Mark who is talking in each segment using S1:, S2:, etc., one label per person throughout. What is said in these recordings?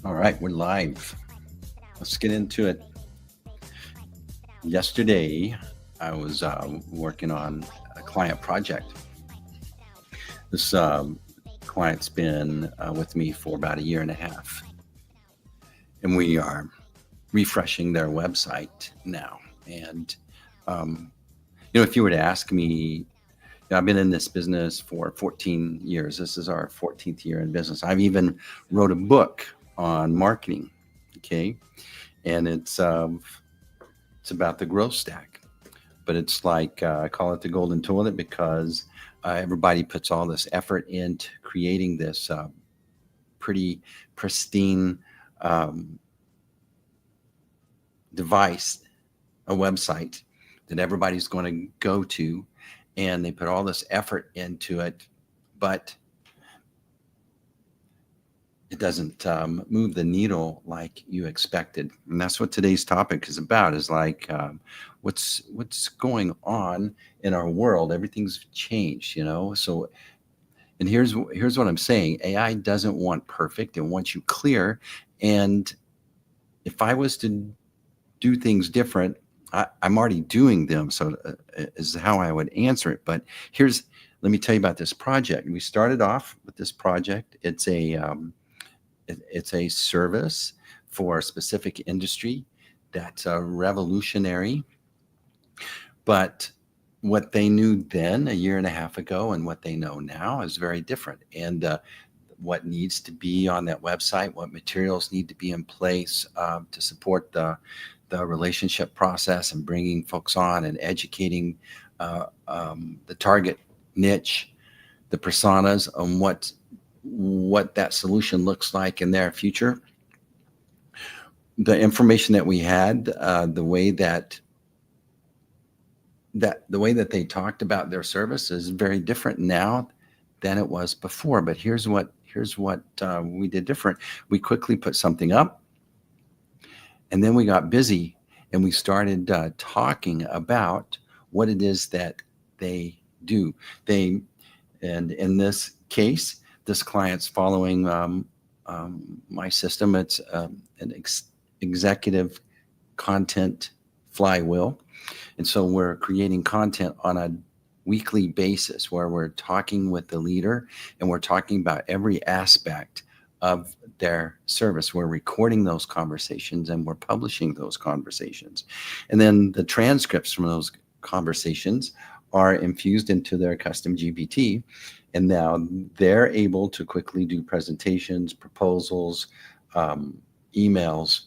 S1: All right, we're live. Let's get into it. Yesterday, I was working on a client project. This client's been with me for about a year and a half, and we are refreshing their website now. And um, if you were to ask me, I've been in this business for 14 years. This is our 14th year in business. I've even wrote a book on marketing. Okay, and it's about the growth stack, but it's like I call it the golden toilet because everybody puts all this effort into creating this pretty pristine um, device, a website that everybody's going to go to, and they put all this effort into it, but it doesn't move the needle like you expected. And that's what today's topic is about, is like what's going on in our world. Everything's changed, so and here's what I'm saying. AI doesn't want perfect, it wants you clear. And if I was to do things different, I'm already doing them, so is how I would answer it. But let me tell you about this project. We started off with this project. It's a service for a specific industry that's revolutionary. But what they knew then, a year and a half ago, and what they know now is very different. And what needs to be on that website, what materials need to be in place to support the relationship process and bringing folks on and educating the target niche, the personas, on what that solution looks like in their future. The information that we had, the way that they talked about their service is very different now than it was before. But here's what we did different. We quickly put something up, and then we got busy and we started talking about what it is that they do. They And in this case, this client's following my system. It's an executive content flywheel. And so we're creating content on a weekly basis where we're talking with the leader and we're talking about every aspect of their service. We're recording those conversations and we're publishing those conversations. And then the transcripts from those conversations are infused into their custom GPT. And now they're able to quickly do presentations, proposals, emails,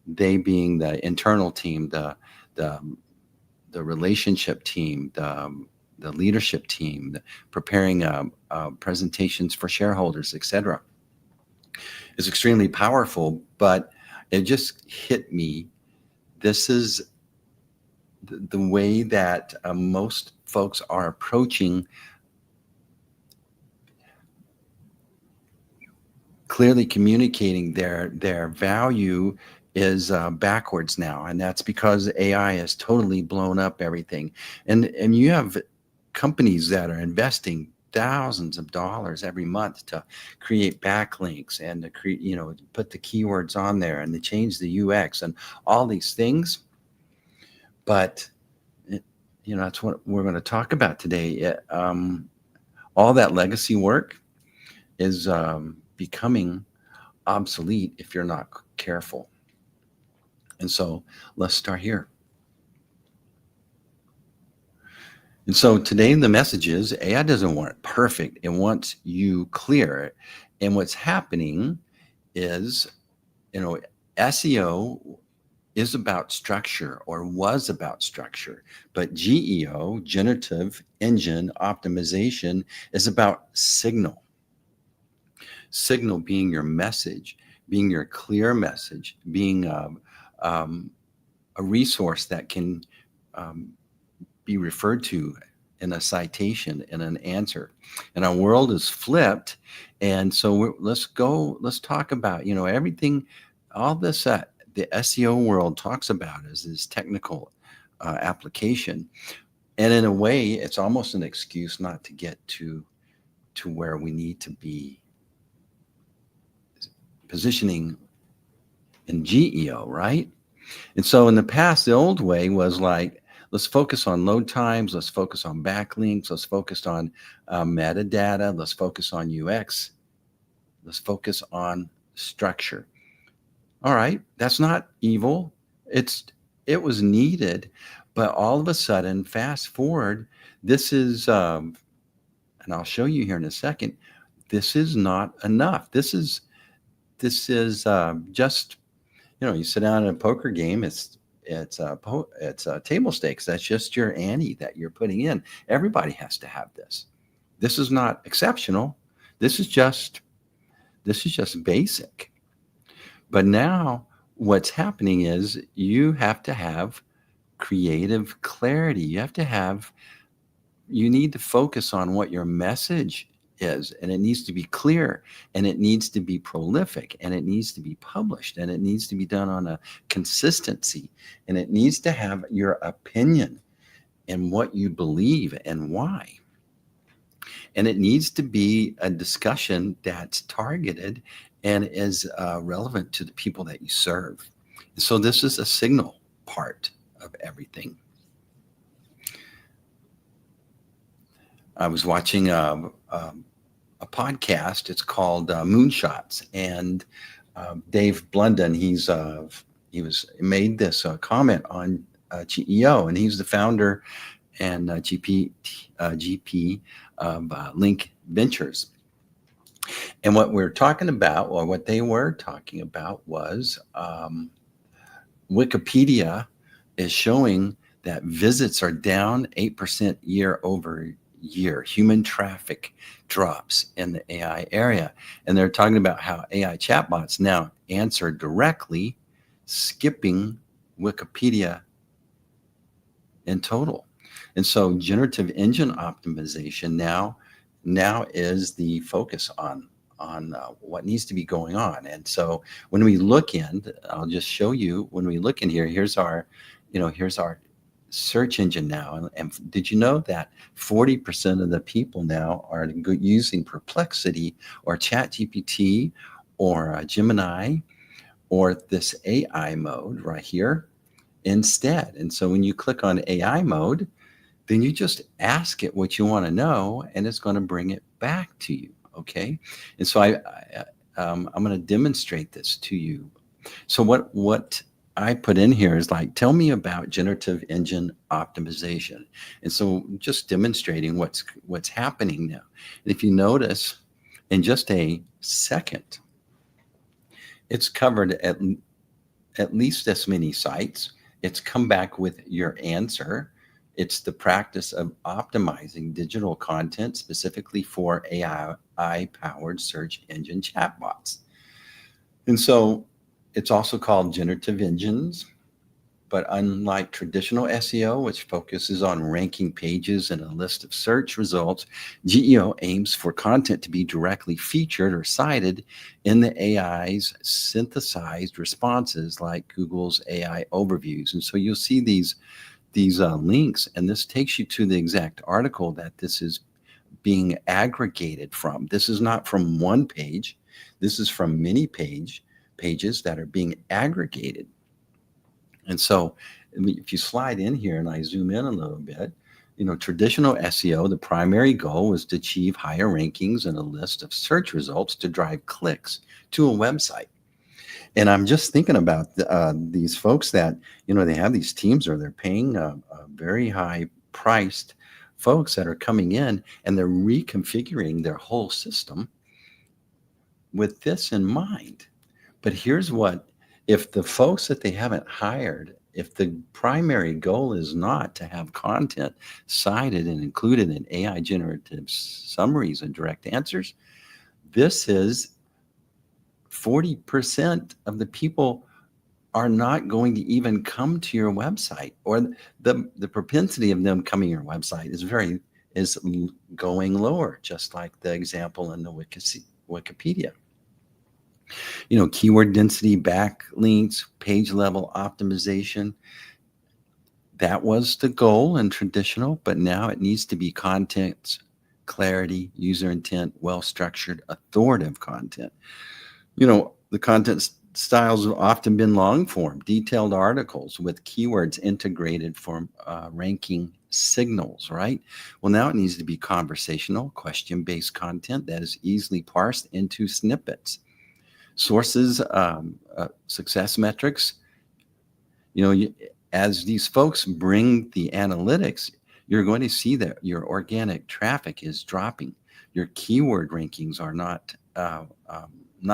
S1: they being the internal team, the the relationship team, the leadership team, preparing presentations for shareholders, etc. Is extremely powerful. But it just hit me. This is the way that most folks are approaching clearly communicating their value is backwards now, and that's because AI has totally blown up everything. And you have companies that are investing thousands of dollars every month to create backlinks and to create, put the keywords on there and to change the UX and all these things. But that's what we're going to talk about today. All that legacy work is becoming obsolete if you're not careful. And so let's start here. And so today the message is AI doesn't want it perfect. It wants you clear. And what's happening is, SEO is about structure, or was about structure, but GEO, Generative Engine Optimization, is about signal. Signal being your message, being your clear message, being a resource that can be referred to in a citation, in an answer. And our world is flipped. And so let's talk about, everything, all this that the SEO world talks about is this technical application. And in a way, it's almost an excuse not to get to where we need to be positioning in GEO, right? And so in the past, the old way was like, let's focus on load times, let's focus on backlinks, let's focus on metadata, let's focus on UX, let's focus on structure. All right, that's not evil. It's it was needed, but all of a sudden, fast forward, this is, and I'll show you here in a second. This is not enough. This is just, you sit down in a poker game. It's table stakes. That's just your ante that you're putting in. Everybody has to have this. This is not exceptional. This is just basic. But now what's happening is you have to have creative clarity. You need to focus on what your message is, and it needs to be clear, and it needs to be prolific, and it needs to be published, and it needs to be done on a consistency, and it needs to have your opinion and what you believe and why. And it needs to be a discussion that's targeted and is relevant to the people that you serve. So this is a signal part of everything. I was watching a podcast. It's called Moonshots, and Dave Blunden. He made this comment on GEO, and he's the founder and GP of Link Ventures. And what we're talking about, or what they were talking about, was Wikipedia is showing that visits are down 8% year over year. Human traffic drops in the AI area. And they're talking about how AI chatbots now answer directly, skipping Wikipedia in total. And so generative engine optimization now is the focus on what needs to be going on. And so when we look in, I'll just show you, when we look in here, here's our search engine now. And did you know that 40% of the people now are using Perplexity or ChatGPT or Gemini or this AI mode right here instead? And so when you click on AI mode, then you just ask it what you want to know, and it's going to bring it back to you. Okay. And so I'm going to demonstrate this to you. So what I put in here is like, tell me about generative engine optimization. And so just demonstrating what's happening now. And if you notice, in just a second, it's covered at least this many sites. It's come back with your answer. It's the practice of optimizing digital content specifically for AI-powered search engine chatbots. And so it's also called generative engines, but unlike traditional SEO, which focuses on ranking pages and a list of search results, GEO aims for content to be directly featured or cited in the AI's synthesized responses, like Google's AI overviews. And so you'll see these links, and this takes you to the exact article that this is being aggregated from. This is not from one page. This is from many pages that are being aggregated. And so if you slide in here and I zoom in a little bit, traditional SEO, the primary goal was to achieve higher rankings and a list of search results to drive clicks to a website. And I'm just thinking about these folks that, they have these teams, or they're paying very high priced folks that are coming in, and they're reconfiguring their whole system with this in mind. But here's what, if the folks that they haven't hired, if the primary goal is not to have content cited and included in AI generative summaries and direct answers, this is 40% of the people are not going to even come to your website, or the propensity of them coming to your website is going lower, just like the example in the Wikipedia. Keyword density, backlinks, page level optimization. That was the goal in traditional, but now it needs to be content clarity, user intent, well-structured, authoritative content. The content styles have often been long form, detailed articles with keywords integrated for ranking signals, right? Well, now it needs to be conversational, question based content that is easily parsed into snippets. Sources, success metrics, you know, as these folks bring the analytics, you're going to see that your organic traffic is dropping. Your keyword rankings are not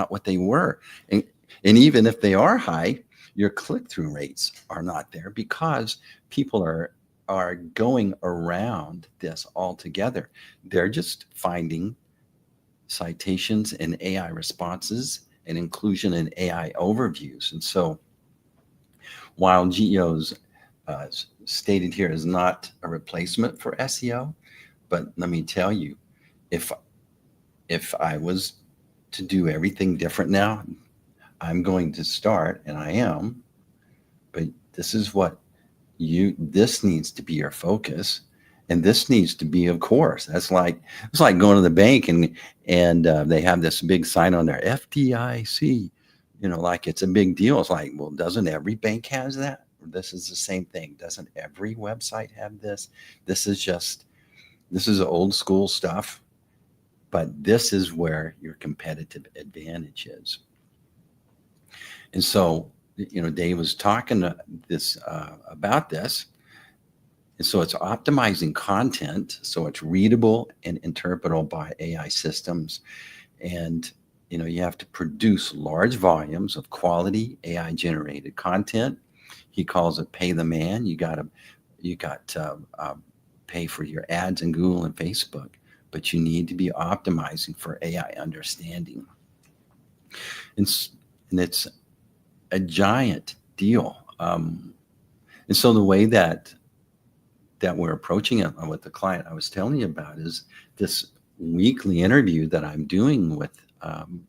S1: what they were, and even if they are high, your click-through rates are not there because people are going around this altogether. They're just finding citations and AI responses and inclusion in AI overviews, and so while geos stated here is not a replacement for SEO, but let me tell you, if I was to do everything different now, I'm going to start, and I am, but this is what this needs to be your focus, and this needs to be, of course, it's like going to the bank and they have this big sign on there, FDIC, like it's a big deal. It's like, well, doesn't every bank has that? This is the same thing. Doesn't every website have this? This is just this is old school stuff, but this is where your competitive advantage is. And so, Dave was talking about this. And so it's optimizing content so it's readable and interpretable by AI systems. And you have to produce large volumes of quality AI generated content. He calls it pay the man. You got to pay for your ads in Google and Facebook, but you need to be optimizing for AI understanding. And, and it's a giant deal. And so the way that we're approaching it with the client I was telling you about is this weekly interview that I'm doing with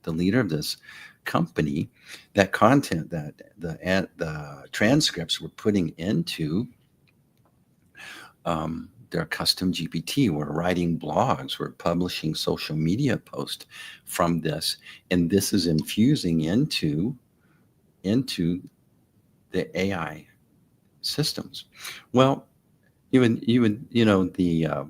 S1: the leader of this company. That content, that the transcripts we're putting into their custom GPT. We're writing blogs. We're publishing social media posts from this, and this is infusing into the AI systems. Well, even the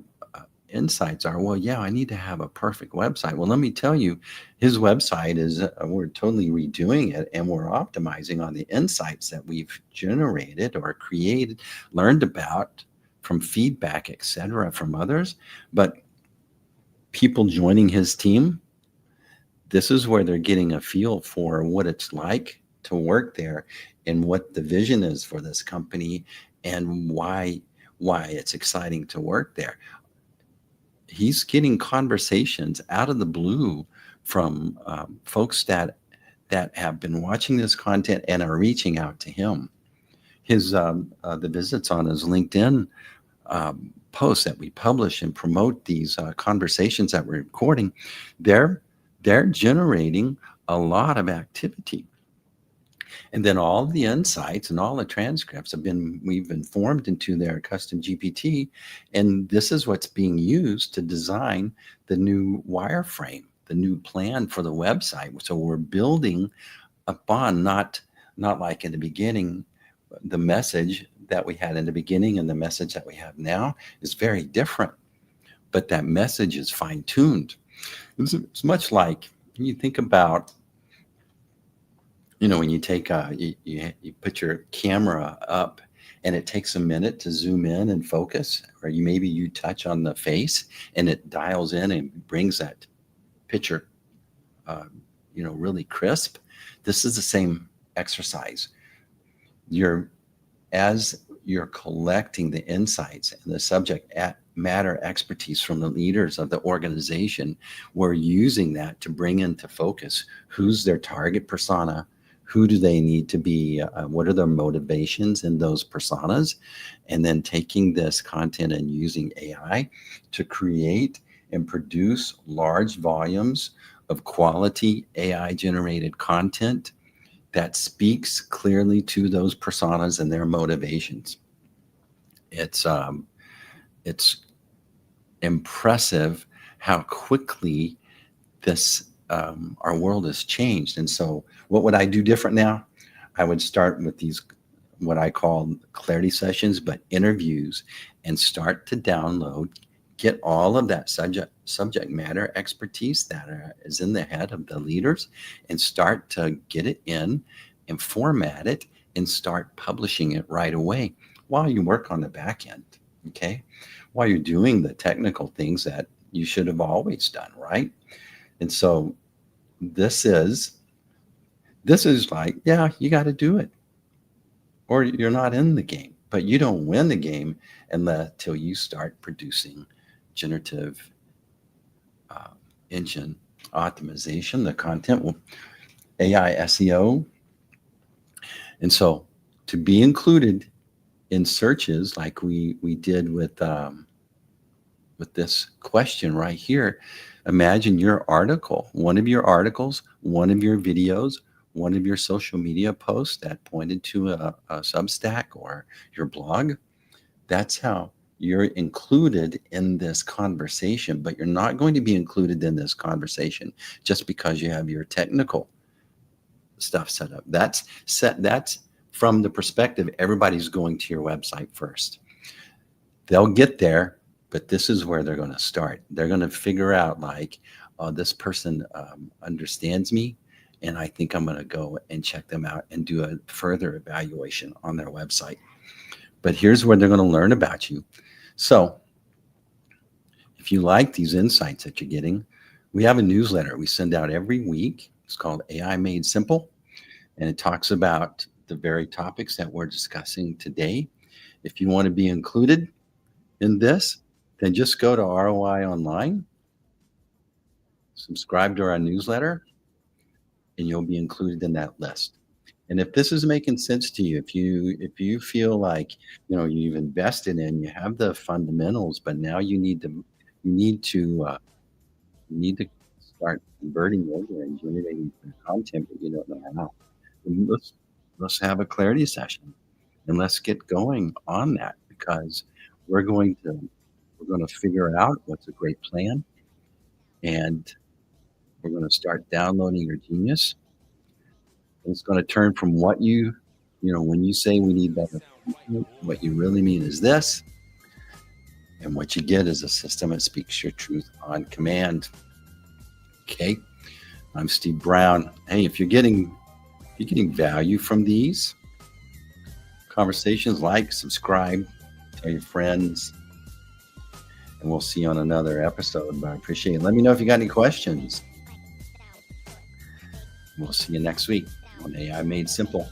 S1: insights are, well, yeah, I need to have a perfect website. Well, let me tell you, his website is we're totally redoing it, and we're optimizing on the insights that we've generated or created, learned about from feedback, etc., from others. But people joining his team, this is where they're getting a feel for what it's like to work there and what the vision is for this company and why it's exciting to work there. He's getting conversations out of the blue from folks that have been watching this content and are reaching out to him. His the visits on his LinkedIn posts that we publish and promote these conversations that we're recording, they're generating a lot of activity. And then all the insights and all the transcripts we've been formed into their custom GPT. And this is what's being used to design the new wireframe, the new plan for the website. So we're building upon, not like in the beginning, the message that we had in the beginning and the message that we have now is very different, but that message is fine-tuned. It's much like you think about, when you take you put your camera up and it takes a minute to zoom in and focus, or maybe you touch on the face and it dials in and brings that picture really crisp. This is the same exercise. As you're collecting the insights and the subject matter expertise from the leaders of the organization, we're using that to bring into focus who's their target persona, who do they need to be, what are their motivations in those personas, and then taking this content and using AI to create and produce large volumes of quality AI generated content that speaks clearly to those personas and their motivations. It's impressive how quickly this our world has changed. And so, what would I do different now? I would start with these, what I call clarity sessions, but interviews, and start to download, get all of that subject matter expertise that is in the head of the leaders, and start to get it in and format it and start publishing it right away while you work on the back end. Okay, while you're doing the technical things that you should have always done, right? And so this is like, yeah, you got to do it, or you're not in the game. But you don't win the game until you start producing generative uh, engine optimization, the content, AI SEO. And so to be included in searches like we did with this question right here, imagine your article, one of your articles, one of your videos, one of your social media posts that pointed to a Substack or your blog. That's how you're included in this conversation, but you're not going to be included in this conversation just because you have your technical stuff set up. That's from the perspective, everybody's going to your website first. They'll get there, but this is where they're going to start. They're going to figure out, like, oh, this person understands me, and I think I'm going to go and check them out and do a further evaluation on their website. But here's where they're going to learn about you. So if you like these insights that you're getting, we have a newsletter we send out every week. It's called AI Made Simple, and it talks about the very topics that we're discussing today. If you want to be included in this, then just go to ROI Online, subscribe to our newsletter, and you'll be included in that list. And if this is making sense to you, if you feel like, you've invested in, you have the fundamentals, but now you need to uh, you need to start converting over and generating content, but you don't know how. And let's have a clarity session, and let's get going on that, because we're going to figure out what's a great plan, and we're going to start downloading your genius. And it's going to turn from when you say we need better content, what you really mean is this, and what you get is a system that speaks your truth on command. Okay, I'm Steve Brown. Hey, if you're getting value from these conversations, like, subscribe, tell your friends, and we'll see you on another episode. But I appreciate it. Let me know if you got any questions. We'll see you next week on AI Made Simple.